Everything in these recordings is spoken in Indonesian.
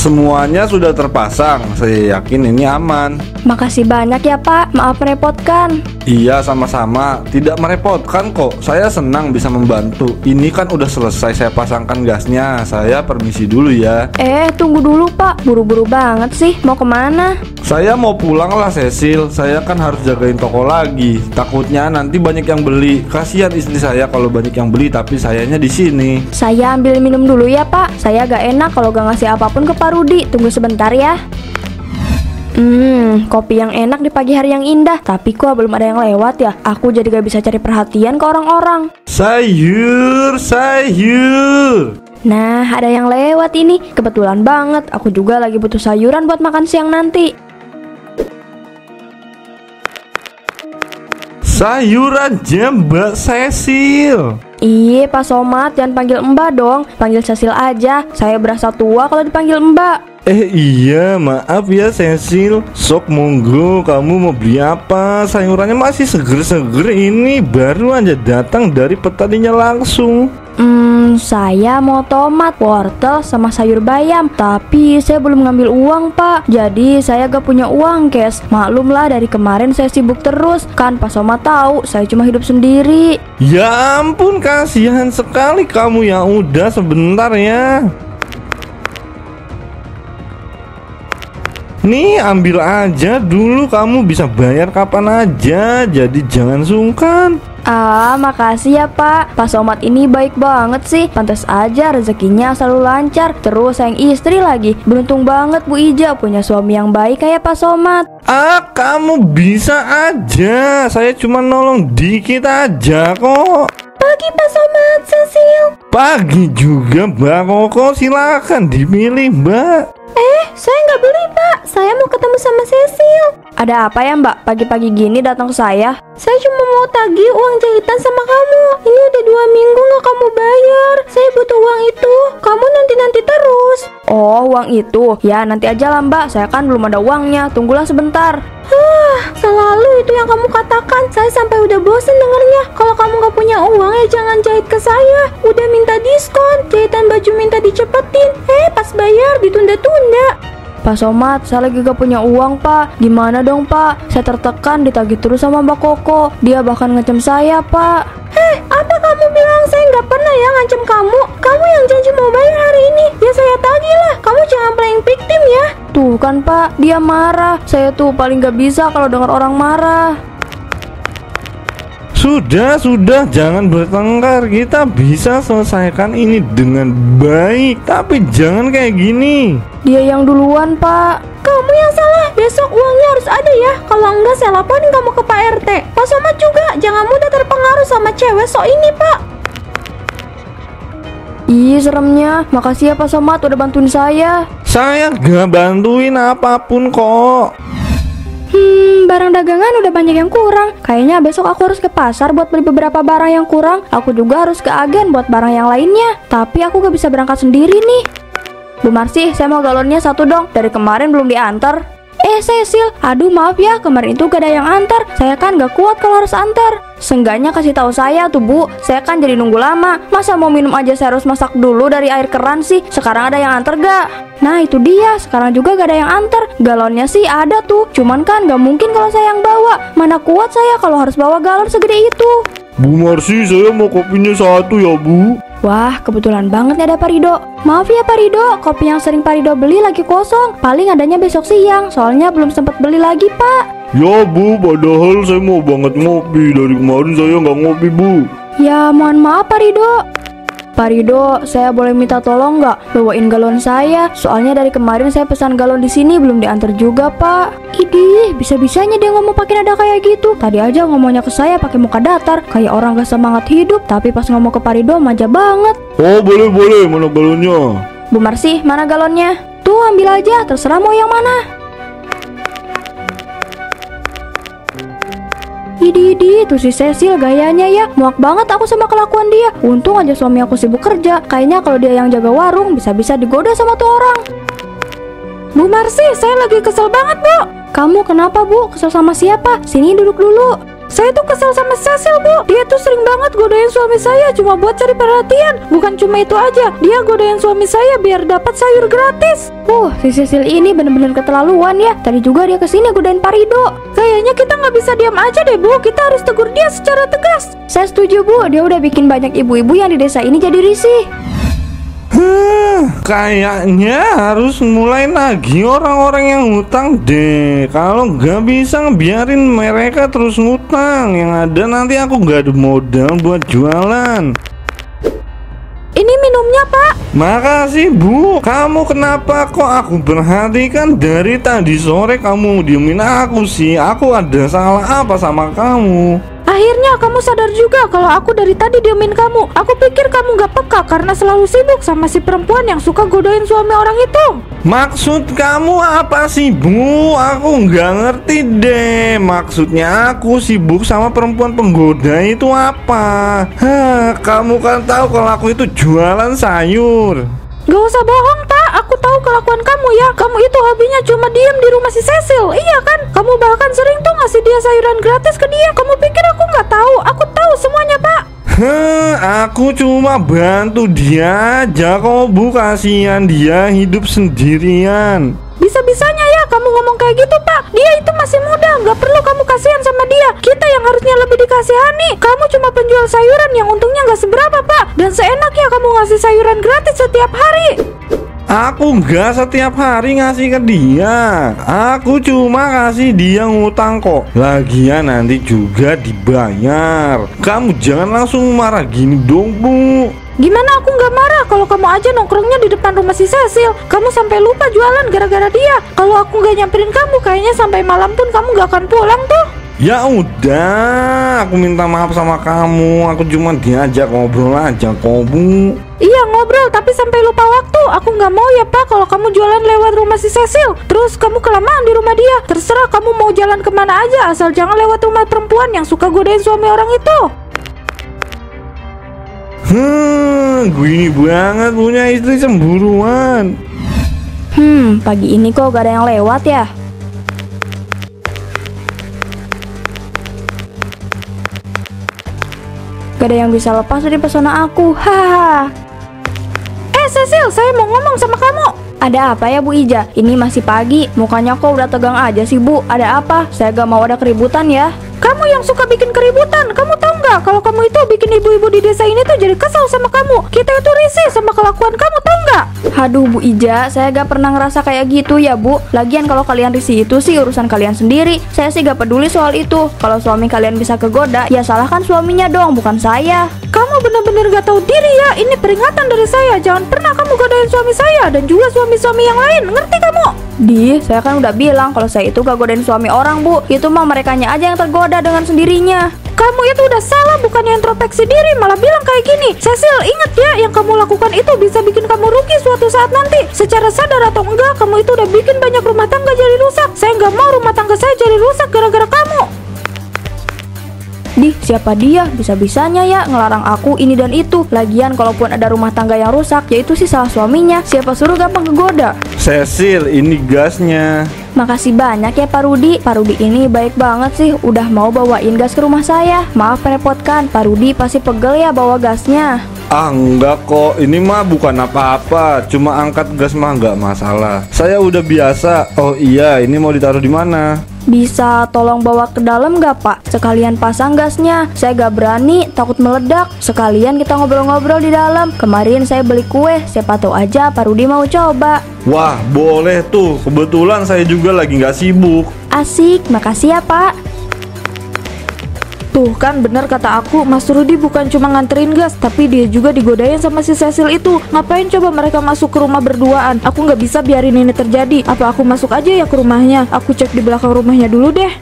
Semuanya sudah terpasang, saya yakin ini aman. Makasih banyak ya Pak, maaf merepotkan. Iya, sama-sama, tidak merepotkan kok. Saya senang bisa membantu. Ini kan udah selesai saya pasangkan gasnya. Saya permisi dulu ya. Tunggu dulu Pak, buru-buru banget sih, mau kemana? Saya mau pulang lah Cecil. Saya kan harus jagain toko lagi. Takutnya nanti banyak yang beli. Kasihan istri saya kalau banyak yang beli tapi sayanya di sini. Saya ambil minum dulu ya Pak. Saya gak enak kalau gak ngasih apapun ke Pak Rudi. Tunggu sebentar ya. Kopi yang enak di pagi hari yang indah. Tapi kok belum ada yang lewat ya? Aku jadi gak bisa cari perhatian ke orang-orang. Sayur. Nah, ada yang lewat ini. Kebetulan banget, aku juga lagi butuh sayuran buat makan siang nanti. Sayur aja Mbak Cecil. Ih, Pak Somad, jangan panggil Mbak dong. Panggil Cecil aja. Saya berasa tua kalau dipanggil Mbak. Iya, maaf ya Cecil. Sok monggo, kamu mau beli apa? Sayurannya masih seger-seger ini. Baru aja datang dari petaninya langsung. Saya mau tomat, wortel, sama sayur bayam. Tapi saya belum ngambil uang Pak. Jadi saya gak punya uang cash. Maklum lah, dari kemarin saya sibuk terus. Kan Pak Somad tahu, saya cuma hidup sendiri. Ya ampun, kasihan sekali kamu. Ya udah, sebentar ya. Nih, ambil aja dulu, kamu bisa bayar kapan aja. Jadi jangan sungkan. Makasih ya Pak. Pak Somad ini baik banget sih. Pantas aja rezekinya selalu lancar. Terus sayang istri lagi. Beruntung banget Bu Ija punya suami yang baik kayak Pak Somad. Kamu bisa aja. Saya cuma nolong dikit aja kok. Pagi Pak Somad, Cecil. Pagi juga Mbak Koko, silakan dipilih Mbak. Saya nggak beli Pak. Saya mau ketemu sama Cecil. Ada apa ya Mbak? Pagi-pagi gini datang ke saya? Saya cuma mau tagih uang jahitan sama kamu. Ini udah 2 minggu nggak kamu bayar. Saya butuh uang itu. Kamu nanti terus. Oh, uang itu? Ya nanti aja lah Mbak. Saya kan belum ada uangnya. Tunggulah sebentar. Selalu itu yang kamu katakan. Saya sampai udah bosen dengernya. Kalau kamu gak punya uang ya jangan jahit ke saya. Udah minta diskon, jahitan baju minta dicepetin. Pas bayar ditunda-tunda. Pak Somad, saya lagi gak punya uang Pak. Gimana dong Pak? Saya tertekan ditagih terus sama Mbak Koko. Dia bahkan ngancam saya Pak. Apa kamu bilang? Saya gak pernah ya ngancam kamu. Kamu yang janji mau bayar hari ini. Ya saya tagih lah. Kamu jangan playing victim ya. Tuh kan Pak, dia marah. Saya tuh paling gak bisa kalau dengar orang marah. Sudah, jangan bertengkar. Kita bisa selesaikan ini dengan baik. Tapi jangan kayak gini. Dia yang duluan Pak. Kamu yang salah. Besok uangnya harus ada ya. Kalau enggak saya laporin kamu ke Pak RT. Pak Somad juga jangan mudah terpengaruh sama cewek sok ini Pak. Ih, seremnya. Makasih ya Pak Somad udah bantuin saya. Saya gak bantuin apapun kok. Barang dagangan udah banyak yang kurang. Kayaknya besok aku harus ke pasar buat beli beberapa barang yang kurang. Aku juga harus ke agen buat barang yang lainnya. Tapi aku gak bisa berangkat sendiri nih. Bu Marsi, saya mau galonnya 1 dong. Dari kemarin belum diantar. Cecil, aduh maaf ya, kemarin itu gak ada yang antar. Saya kan gak kuat kalau harus antar. Seenggaknya kasih tahu saya tuh Bu. Saya kan jadi nunggu lama. Masa mau minum aja saya harus masak dulu dari air keran sih. Sekarang ada yang antar gak? Nah itu dia, sekarang juga gak ada yang antar. Galonnya sih ada tuh. Cuman kan gak mungkin kalau saya yang bawa. Mana kuat saya kalau harus bawa galon segede itu. Bu Marsi, saya mau kopinya 1 ya Bu. Wah, kebetulan banget nih ada Pak Rido. Maaf ya Pak Rido, kopi yang sering Pak Rido beli lagi kosong. Paling adanya besok siang, soalnya belum sempat beli lagi Pak. Ya Bu, padahal saya mau banget ngopi. Dari kemarin saya nggak ngopi Bu. Ya mohon maaf Pak Rido. Pak Rido, saya boleh minta tolong nggak bawain galon saya? Soalnya dari kemarin saya pesan galon di sini belum diantar juga Pak. Idih, bisa-bisanya dia ngomong pakai nada kayak gitu. Tadi aja ngomongnya ke saya pakai muka datar, kayak orang gak semangat hidup. Tapi pas ngomong ke Pak Rido manja banget. Oh boleh, mana galonnya? Bu Marsi, mana galonnya? Tuh ambil aja, terserah mau yang mana. Idi, tuh si Cecil gayanya ya. Muak banget aku sama kelakuan dia. Untung aja suami aku sibuk kerja. Kayaknya kalau dia yang jaga warung bisa-bisa digoda sama tuh orang. Bu Marsi, saya lagi kesel banget Bu. Kamu kenapa Bu? Kesel sama siapa? Sini duduk dulu. Saya tuh kesel sama Cecil, Bu. Dia tuh sering banget godain suami saya cuma buat cari perhatian. Bukan cuma itu aja, dia godain suami saya biar dapat sayur gratis. Si Cecil ini bener-bener keterlaluan ya. Tadi juga dia kesini godain Pak Rido. Kayaknya kita nggak bisa diam aja deh, Bu. Kita harus tegur dia secara tegas. Saya setuju, Bu. Dia udah bikin banyak ibu-ibu yang di desa ini jadi risih. Kayaknya harus mulai nagih orang-orang yang ngutang deh. Kalau nggak bisa ngebiarin mereka terus ngutang, yang ada nanti aku nggak ada modal buat jualan. Ini minumnya, Pak. Makasih, Bu. Kamu kenapa kok aku perhatikan dari tadi sore kamu diemin aku sih? Aku ada salah apa sama kamu? Akhirnya kamu sadar juga kalau aku dari tadi diemin kamu. Aku pikir kamu gak peka karena selalu sibuk sama si perempuan yang suka godain suami orang itu. Maksud kamu apa sih, Bu? Aku nggak ngerti deh. Maksudnya aku sibuk sama perempuan penggoda itu apa? Kamu kan tahu kalau aku itu jualan sayur. Gak usah bohong, Pak. Aku tahu kelakuan kamu ya. Kamu itu hobinya cuma diem di rumah si Cecil. Iya kan? Kamu bahkan sering tuh ngasih dia sayuran gratis ke dia. Kamu pikir aku nggak tahu? Aku tahu semuanya, Pak. Aku cuma bantu dia aja kok, Bu. Kasihan dia hidup sendirian. Bisa-bisanya ya kamu ngomong kayak gitu, Pak. Dia itu masih muda, nggak perlu kamu kasihan sama dia. Kita yang harusnya lebih dikasihani. Kamu cuma penjual sayuran yang untungnya nggak seberapa, Pak. Dan seenaknya kamu ngasih sayuran gratis setiap hari. Aku nggak setiap hari ngasih ke dia. Aku cuma kasih dia ngutang kok. Lagian nanti juga dibayar. Kamu jangan langsung marah gini dong, Bu. Gimana aku nggak marah kalau kamu aja nongkrongnya di depan rumah si Cecil. Kamu sampai lupa jualan gara-gara dia. Kalau aku nggak nyamperin kamu, kayaknya sampai malam pun kamu nggak akan pulang tuh. Ya udah, aku minta maaf sama kamu. Aku cuma diajak ngobrol aja kok, Bu. Iya ngobrol, tapi sampai lupa waktu. Aku nggak mau ya, Pak, kalau kamu jualan lewat rumah si Cecil. Terus kamu kelamaan di rumah dia. Terserah kamu mau jalan kemana aja, asal jangan lewat rumah perempuan yang suka godain suami orang itu. Gue banget punya istri cemburuan. Pagi ini kok gak ada yang lewat ya? Gak ada yang bisa lepas dari pesona aku. Hahaha. Cecil, saya mau ngomong sama kamu. Ada apa ya, Bu Ija? Ini masih pagi, mukanya kok udah tegang aja sih, Bu. Ada apa? Saya gak mau ada keributan ya. Kamu yang suka bikin keributan. Kamu tahu nggak kalau kamu itu bikin ibu-ibu di desa ini tuh jadi kesal sama kamu. Kita itu risih sama kelakuan kamu, tahu nggak? Aduh, Bu Ija, saya gak pernah ngerasa kayak gitu ya, Bu. Lagian kalau kalian risih itu sih urusan kalian sendiri. Saya sih gak peduli soal itu. Kalau suami kalian bisa kegoda, ya salahkan suaminya dong, bukan saya. Kamu bener-bener gak tahu diri ya. Ini peringatan dari saya. Jangan pernah kamu godain suami saya dan juga suami-suami yang lain. Ngerti kamu? Saya kan udah bilang kalau saya itu gak godain suami orang, Bu. Itu mah merekanya aja yang tergoda dengan sendirinya. Kamu itu udah salah, bukannya introspeksi diri, malah bilang kayak gini. Cecil, ingat ya, yang kamu lakukan itu bisa bikin kamu rugi suatu saat nanti. Secara sadar atau enggak, kamu itu udah bikin banyak rumah tangga jadi rusak. Saya nggak mau rumah tangga saya jadi rusak gara-gara kamu. Siapa dia? Bisa-bisanya ya ngelarang aku ini dan itu. Lagian kalaupun ada rumah tangga yang rusak, ya itu sih salah suaminya. Siapa suruh gampang kegoda? Cecil, ini gasnya. Makasih banyak ya Pak Rudi. Pak Rudi ini baik banget sih, udah mau bawain gas ke rumah saya. Maaf merepotkan, Pak Rudi pasti pegel ya bawa gasnya. Enggak kok, ini mah bukan apa-apa. Cuma angkat gas mah nggak masalah. Saya udah biasa. Oh iya, ini mau ditaruh di mana? Bisa tolong bawa ke dalam gak, Pak? Sekalian pasang gasnya. Saya gak berani, takut meledak. Sekalian kita ngobrol-ngobrol di dalam. Kemarin saya beli kue, siapa tahu aja Pak Rudi mau coba. Wah, boleh tuh. Kebetulan saya juga lagi nggak sibuk. Asik, makasih ya, Pak. Tuh kan bener kata aku, Mas Rudi bukan cuma nganterin gas, tapi dia juga digodain sama si Cecil itu. Ngapain coba mereka masuk ke rumah berduaan? Aku nggak bisa biarin ini terjadi. Apa aku masuk aja ya ke rumahnya? Aku cek di belakang rumahnya dulu deh.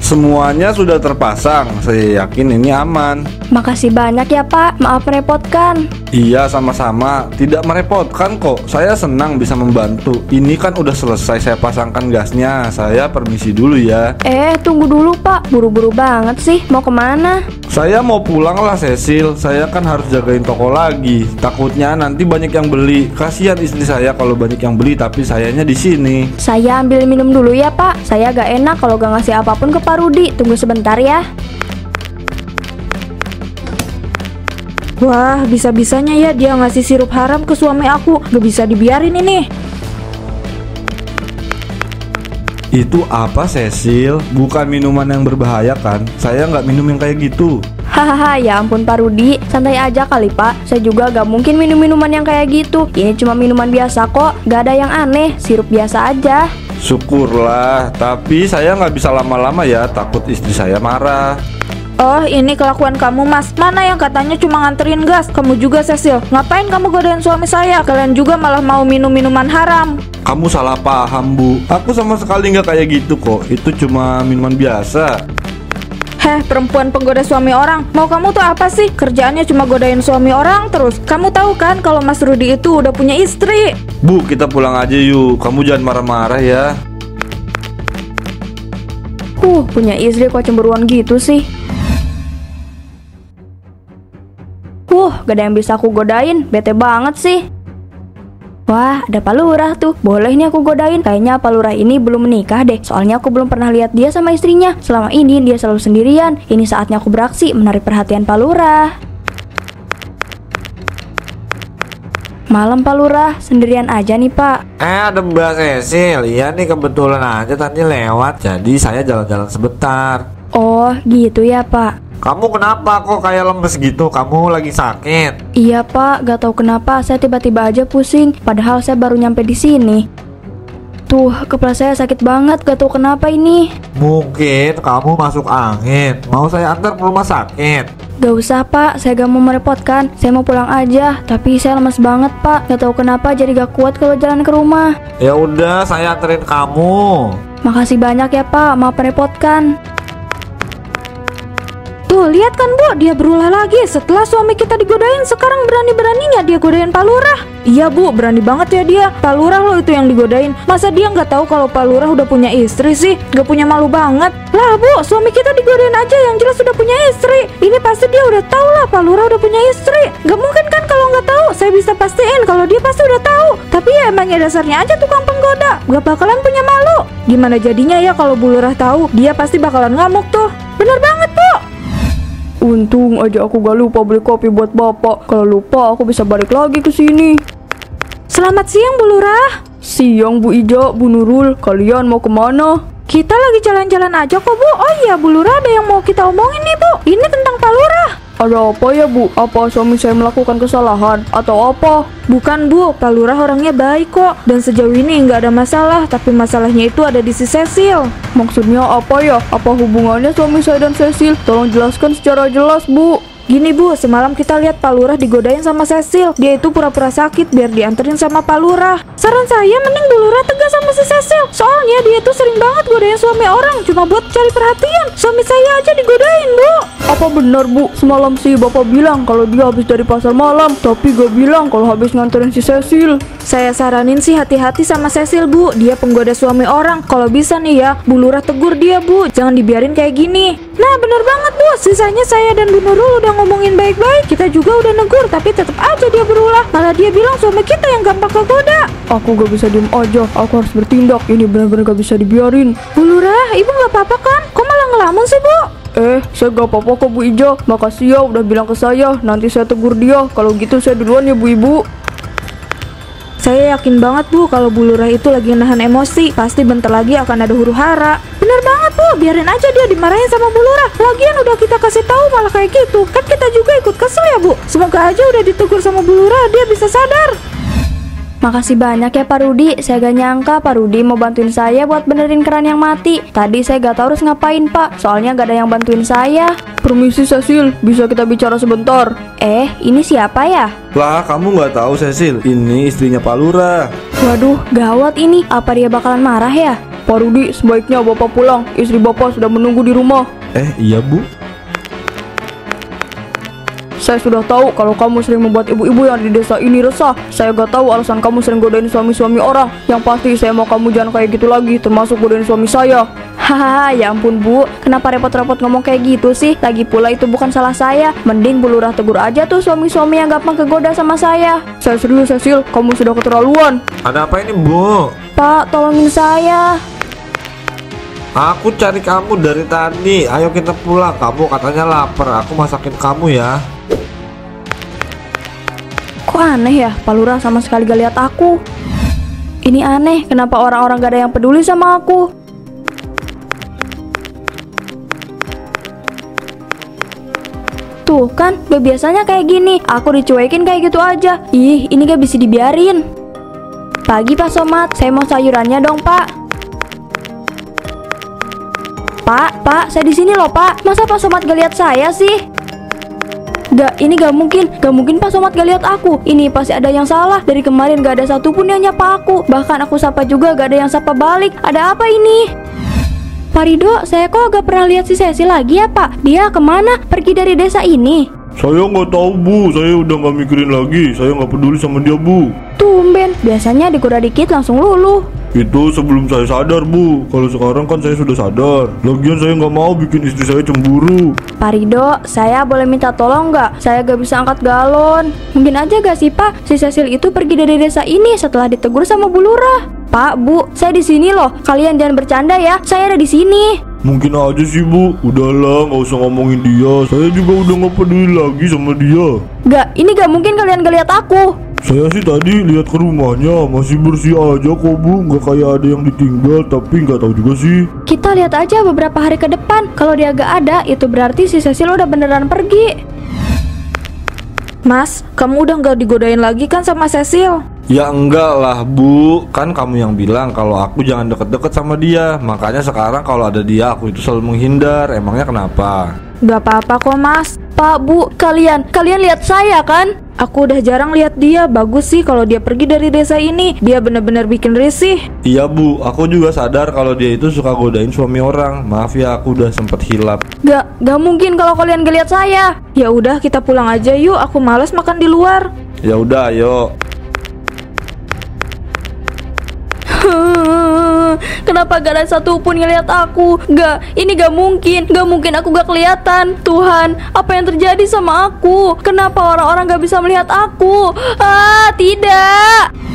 Semuanya sudah terpasang. Saya yakin ini aman. Makasih banyak ya Pak, maaf merepotkan. Iya, sama-sama. Tidak merepotkan kok. Saya senang bisa membantu. Ini kan udah selesai saya pasangkan gasnya. Saya permisi dulu ya. Tunggu dulu Pak. Buru-buru banget sih. Mau kemana? Saya mau pulang lah Cecil. Saya kan harus jagain toko lagi. Takutnya nanti banyak yang beli. Kasihan istri saya kalau banyak yang beli tapi sayanya di sini. Saya ambil minum dulu ya Pak. Saya gak enak kalau gak ngasih apapun ke Pak Rudi, tunggu sebentar ya. Wah, bisa-bisanya ya dia ngasih sirup haram ke suami aku. Gak bisa dibiarin ini. Itu apa, Cecil? Bukan minuman yang berbahaya kan? Saya nggak minum yang kayak gitu. Hahaha, ya ampun Pak Rudi, santai aja kali Pak. Saya juga gak mungkin minum minuman yang kayak gitu. Ini cuma minuman biasa kok, gak ada yang aneh, sirup biasa aja. Syukurlah, tapi saya nggak bisa lama-lama ya, takut istri saya marah. Oh, ini kelakuan kamu, Mas. Mana yang katanya cuma nganterin gas? Kamu juga, Cecil. Ngapain kamu godain suami saya? Kalian juga malah mau minum minuman haram. Kamu salah paham, Bu. Aku sama sekali nggak kayak gitu kok. Itu cuma minuman biasa. Heh, perempuan penggoda suami orang. Mau kamu tuh apa sih? Kerjaannya cuma godain suami orang terus. Kamu tahu kan kalau Mas Rudi itu udah punya istri? Bu, kita pulang aja yuk. Kamu jangan marah-marah ya. Punya istri kok cemburuan gitu sih. Gak ada yang bisa aku godain, bete banget sih. Wah, ada Pak Lurah tuh. Boleh nih aku godain. Kayaknya Pak Lurah ini belum menikah deh. Soalnya aku belum pernah lihat dia sama istrinya. Selama ini dia selalu sendirian. Ini saatnya aku beraksi menarik perhatian Pak Lurah. Malam Pak Lurah, sendirian aja nih Pak. Ada Mbak Cecil. Iya nih kebetulan aja tadi lewat. Jadi saya jalan-jalan sebentar. Oh, gitu ya Pak. Kamu kenapa kok kayak lemes gitu? Kamu lagi sakit? Iya Pak, gak tahu kenapa saya tiba-tiba aja pusing. Padahal saya baru nyampe di sini. Tuh, kepala saya sakit banget, gak tahu kenapa ini. Mungkin kamu masuk angin. Mau saya antar ke rumah sakit? Gak usah Pak, saya gak mau merepotkan. Saya mau pulang aja, tapi saya lemas banget Pak. Gak tahu kenapa jadi gak kuat kalau jalan ke rumah. Ya udah, saya anterin kamu. Makasih banyak ya Pak, maaf merepotkan. Tuh, lihat kan Bu, dia berulah lagi. Setelah suami kita digodain, sekarang berani-beraninya dia godain Pak Lurah. Iya Bu, berani banget ya dia. Pak Lurah loh itu yang digodain. Masa dia nggak tahu kalau Pak Lurah udah punya istri sih? Gak punya malu banget. Lah Bu, suami kita digodain aja, yang jelas udah punya istri. Ini pasti dia udah tahu lah Pak Lurah udah punya istri. Gak mungkin kan kalau nggak tahu. Saya bisa pastiin kalau dia pasti udah tahu. Tapi ya emangnya dasarnya aja tukang penggoda. Gak bakalan punya malu. Gimana jadinya ya kalau Bu Lurah tahu? Dia pasti bakalan ngamuk tuh. Bener banget Bu. Untung aja aku gak lupa beli kopi buat bapak. Kalau lupa aku bisa balik lagi ke sini. Selamat siang Bu Lurah. Siang Bu Ija, Bu Nurul, kalian mau kemana? Kita lagi jalan-jalan aja kok Bu. Oh iya Bu Lurah, ada yang mau kita omongin nih Bu. Ini tentang Pak Lurah. Ada apa ya Bu? Apa suami saya melakukan kesalahan atau apa? Bukan Bu, Pak Lurah orangnya baik kok. Dan sejauh ini nggak ada masalah. Tapi masalahnya itu ada di si Cecil. Maksudnya apa ya? Apa hubungannya suami saya dan Cecil? Tolong jelaskan secara jelas Bu. Gini Bu, semalam kita lihat Pak Lurah digodain sama Cecil. Dia itu pura-pura sakit biar dianterin sama Pak Lurah. Saran saya mending Bu Lurah tegas sama si Cecil. Soalnya dia tuh sering banget godain suami orang cuma buat cari perhatian. Suami saya aja digodain Bu. Apa benar Bu? Semalam sih Bapak bilang kalau dia habis dari pasar malam, tapi gak bilang kalau habis nganterin si Cecil. Saya saranin sih hati-hati sama Cecil Bu. Dia penggoda suami orang. Kalau bisa nih ya, Bu Lurah tegur dia Bu. Jangan dibiarin kayak gini. Nah bener banget Bu. Sisanya saya dan Bu Nurul udah ngomongin baik-baik. Kita juga udah negur, tapi tetap aja dia berulah. Malah dia bilang suami kita yang gampang kegoda. Aku gak bisa diem aja. Aku harus bertindak. Ini benar-benar gak bisa dibiarin. Bu Lurah, Ibu gak apa-apa kan? Kok malah ngelamun sih Bu? Saya gak apa-apa kok Bu Ija. Makasih ya udah bilang ke saya. Nanti saya tegur dia. Kalau gitu saya duluan ya Bu Ibu. Saya yakin banget Bu kalau Bu Lurah itu lagi nahan emosi. Pasti bentar lagi akan ada huru hara. Bener banget Bu, biarin aja dia dimarahin sama Bu Lurah. Lagian udah kita kasih tahu malah kayak gitu. Kan kita juga ikut kesel ya Bu. Semoga aja udah ditegur sama Bu Lurah dia bisa sadar. Makasih banyak ya Pak Rudi. Saya gak nyangka Pak Rudi mau bantuin saya buat benerin keran yang mati. Tadi saya gak tahu harus ngapain Pak. Soalnya gak ada yang bantuin saya. Permisi Cecil, bisa kita bicara sebentar? Ini siapa ya? Lah, kamu nggak tahu Cecil? Ini istrinya Pak Lurah. Waduh, gawat ini. Apa dia bakalan marah ya? Pak Rudi, sebaiknya Bapak pulang. Istri Bapak sudah menunggu di rumah. Iya Bu. Saya sudah tahu kalau kamu sering membuat ibu-ibu yang di desa ini resah. Saya gak tahu alasan kamu sering godain suami-suami orang. Yang pasti saya mau kamu jangan kayak gitu lagi, termasuk godain suami saya. Hahaha, ya ampun Bu, kenapa repot-repot ngomong kayak gitu sih? Lagi pula itu bukan salah saya. Mending Bu Lurah tegur aja tuh suami-suami yang gampang kegoda sama saya. Saya serius Cecil, kamu sudah keterlaluan. Ada apa ini Bu? Pak, tolongin saya. Aku cari kamu dari tadi. Ayo kita pulang. Kamu katanya lapar. Aku masakin kamu ya. Kok aneh ya, Pak Lurah sama sekali gak lihat aku. Ini aneh, kenapa orang-orang gak ada yang peduli sama aku? Tuh kan, gak biasanya kayak gini. Aku dicuekin kayak gitu aja. Ih, ini gak bisa dibiarin. Pagi Pak Somad, saya mau sayurannya dong Pak. Pak, saya di sini loh Pak. Masa Pak Somad gak lihat saya sih? Ini gak mungkin Pak Somad gak lihat aku. Ini pasti ada yang salah. Dari kemarin gak ada satupun yang nyapa aku. Bahkan aku sapa juga gak ada yang sapa balik. Ada apa ini? Pak Rido, saya kok gak pernah lihat si Cecil lagi ya Pak? Dia kemana? Pergi dari desa ini? Saya nggak tahu Bu, saya udah nggak mikirin lagi. Saya nggak peduli sama dia Bu. Tumben, biasanya digoda dikit langsung luluh. Itu sebelum saya sadar Bu. Kalau sekarang kan saya sudah sadar. Lagian saya nggak mau bikin istri saya cemburu. Pak Rido, saya boleh minta tolong nggak? Saya gak bisa angkat galon. Mungkin aja gak sih Pak, si Cecil itu pergi dari desa ini setelah ditegur sama Bu Lurah. Pak, Bu, saya di sini loh. Kalian jangan bercanda ya. Saya ada di sini. Mungkin aja sih Bu. Udahlah, nggak usah ngomongin dia. Saya juga udah nggak peduli lagi sama dia. Ini gak mungkin kalian gak lihat aku. Saya sih tadi lihat ke rumahnya masih bersih aja kok Bu. Nggak kayak ada yang ditinggal. Tapi nggak tahu juga sih. Kita lihat aja beberapa hari ke depan. Kalau dia gak ada, itu berarti si Cecil udah beneran pergi. Mas, kamu udah gak digodain lagi kan sama Cecil? Ya enggak lah Bu. Kan kamu yang bilang kalau aku jangan deket-deket sama dia. Makanya sekarang kalau ada dia aku itu selalu menghindar. Emangnya kenapa? Gak apa-apa kok Mas. Pak, Bu, kalian lihat saya kan? Aku udah jarang lihat dia. Bagus sih kalau dia pergi dari desa ini. Dia bener-bener bikin risih. Iya Bu, aku juga sadar kalau dia itu suka godain suami orang. Maaf ya, aku udah sempet hilap. Gak mungkin kalau kalian gak lihat saya. Ya udah kita pulang aja yuk. Aku males makan di luar. Ya udah, ayo. Kenapa gak ada satupun yang lihat aku? Ini gak mungkin aku gak kelihatan. Tuhan, apa yang terjadi sama aku? Kenapa orang-orang gak bisa melihat aku? Tidak.